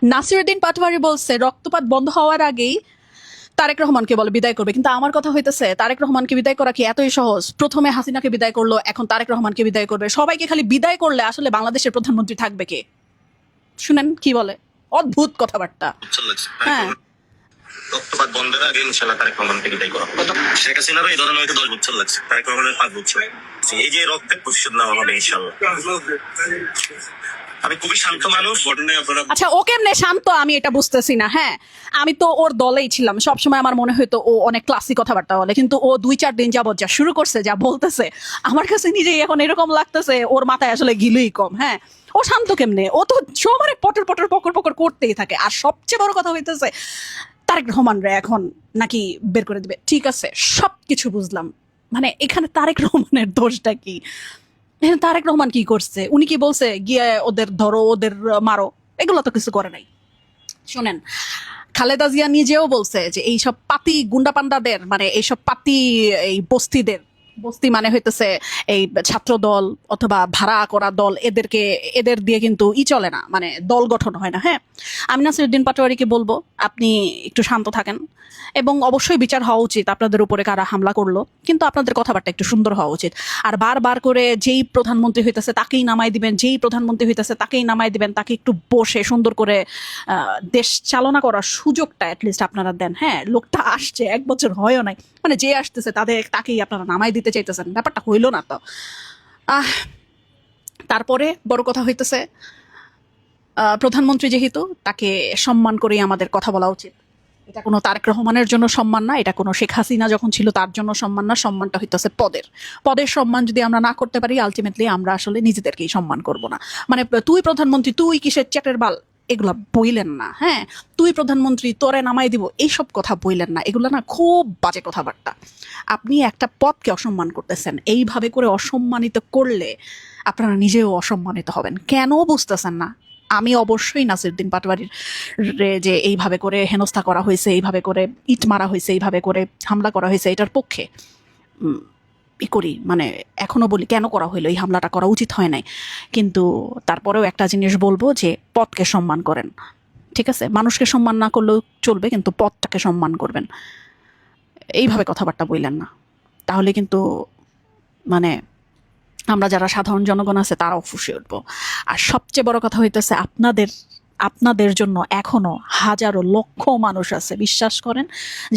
নাসিরউদ্দিন পাটোয়ারি বলছে রক্তপাত বন্ধ হওয়ার আগেই তারেক রহমানকে বলে বিদায় করবে, কিন্তু আমার কথা হইতেছে তারেক রহমানকে বিদায় করা কি এতই সহজ? প্রথমে হাসিনাকে বিদায় করলো, এখন তারেক রহমানকে বিদায় করবে। সবাইকে খালি বিদায় করলে আসলে বাংলাদেশের প্রধানমন্ত্রী থাকবে কে? শুনেন কি বলে, অদ্ভুত কথাবার্তা। হ্যাঁ, রক্তপাত বন্ধের আগে ইনশাল্লাহ তারেক রহমানকে বিদায় করা হবে। শেখ হাসিনারও এই ধরনের হয়তো 10 বছর লাগছে, তারেক রহমানের 5 বছর। এই যে রক্তের প্রতিশোধ নেওয়া হবে ইনশাল্লাহ। আমি খুবই শান্ত মানুষ। আচ্ছা ও কেমনে শান্ত আমি এটা বুঝতেছি না। হ্যাঁ, আমি তো ওর দলেই ছিলাম, সবসময় আমার মনে হতো ও অনেক ক্লাসিক কথাবার্তা বলে, কিন্তু ও 2-4 দিন যাবত যা শুরু করছে, যা বলতেছে, আমার কাছে নিজেই এখন এরকম লাগতেছে ওর মাথায় আসলে গিলুই কম। হ্যাঁ, ও শান্ত কেমনে? ও তো সমানে পটর পটর পকর পকর করতেই থাকে। আর সবচেয়ে বড় কথা হইতেছে তারেক রহমান রে এখন নাকি বের করে দিবে। ঠিক আছে, সবকিছু বুঝলাম, মানে এখানে তারেক রহমানের দোষটা কি? তারেক রহমান কি করছে? উনি কি বলছে গিয়ে ওদের ধরো, ওদের মারো? এগুলো তো কিছু করে নাই। শোনেন, খালেদা জিয়া নিজেও বলছে যে এইসব পাতি গুন্ডা পান্ডাদের, মানে এইসব পাতি এই বস্তিদের, বস্তি মানে হইতেছে এই ছাত্র দল অথবা ভাড়া করা দল, এদের দিয়ে কিন্তু চলে না, মানে দল গঠন হয় না। হ্যাঁ, আমি নাসিরউদ্দিন পাটোয়ারিকে বলবো আপনি একটু শান্ত থাকেন, এবং অবশ্যই বিচার হওয়া উচিত আপনাদের উপরে কারা হামলা করলো, কিন্তু আপনাদের কথাবার্তা একটু সুন্দর হওয়া উচিত। আর বারবার করে যেই প্রধানমন্ত্রী হইতেছে তাকেই নামাই দিবেন, যেই প্রধানমন্ত্রী হইতেছে তাকেই নামাই দিবেন, তাকে একটু বসে সুন্দর করে দেশ চালনা করার সুযোগটা অ্যাটলিস্ট আপনারা দেন। হ্যাঁ, লোকটা আসছে 1 বছর হয়ও নাই, মানে যে আসতেছে তাকেই আপনারা নামাই দিতে চাইতেছেন, ব্যাপারটা হইল না তো। তারপরে বড় কথা হইতেছে প্রধানমন্ত্রী যেহেতু, তাকে সম্মান করেই আমাদের কথা বলা উচিত। এটা কোনো তারেক রহমানের জন্য সম্মান না, এটা কোনো শেখ হাসিনা যখন ছিল তার জন্য সম্মান না। সম্মানটা হইতেছে পদের সম্মান যদি আমরা না করতে পারি, আলটিমেটলি আমরা আসলে নিজেদেরকেই সম্মান করব না। মানে তুই প্রধানমন্ত্রী, তুই কিসের চ্যাটের বাল, এগুলা বইলেন না। হ্যাঁ, তুই প্রধানমন্ত্রী, তোরে নামাই দিব, এইসব কথা বইলেন না। এগুলা না খুব বাজে কথাবার্তা। আপনি একটা পদকে অসম্মান করতেছেন, এইভাবে করে অসম্মানিত করলে আপনারা নিজেও অসম্মানিত হবেন। কেন বুঝতেছেন না? আমি অবশ্যই নাসিরউদ্দিন পাটোয়ারির যে এইভাবে করে হেনস্থা করা হয়েছে, এইভাবে করে ইট মারা হয়েছে, এইভাবে করে হামলা করা হয়েছে, এটার পক্ষে করি, মানে এখনো বলি কেন করা হইলো, এই হামলাটা করা উচিত হয় নাই। কিন্তু তারপরেও একটা জিনিস বলবো যে পদকে সম্মান করেন। ঠিক আছে, মানুষকে সম্মান না করলেও চলবে, কিন্তু পদটাকে সম্মান করবেন। এইভাবে কথাবার্তা বললেন না, তাহলে কিন্তু মানে আমরা যারা সাধারণ জনগণ আছে তারাও ফুঁসে উঠবো। আর সবচেয়ে বড় কথা হইতেছে আপনাদের জন্য এখনো হাজারো লক্ষ মানুষ আছে, বিশ্বাস করেন,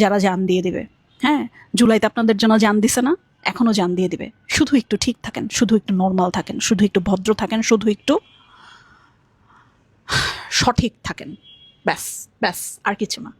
যারা জান দিয়ে দিবে। হ্যাঁ, জুলাইতে আপনাদের জন্য জান দিছে না, এখনো জান দিয়ে দিবে। শুধু একটু ঠিক থাকেন, শুধু একটু নর্মাল থাকেন, শুধু একটু ভদ্র থাকেন, শুধু একটু সঠিক থাকেন, ব্যাস ব্যাস, আর কিছু না।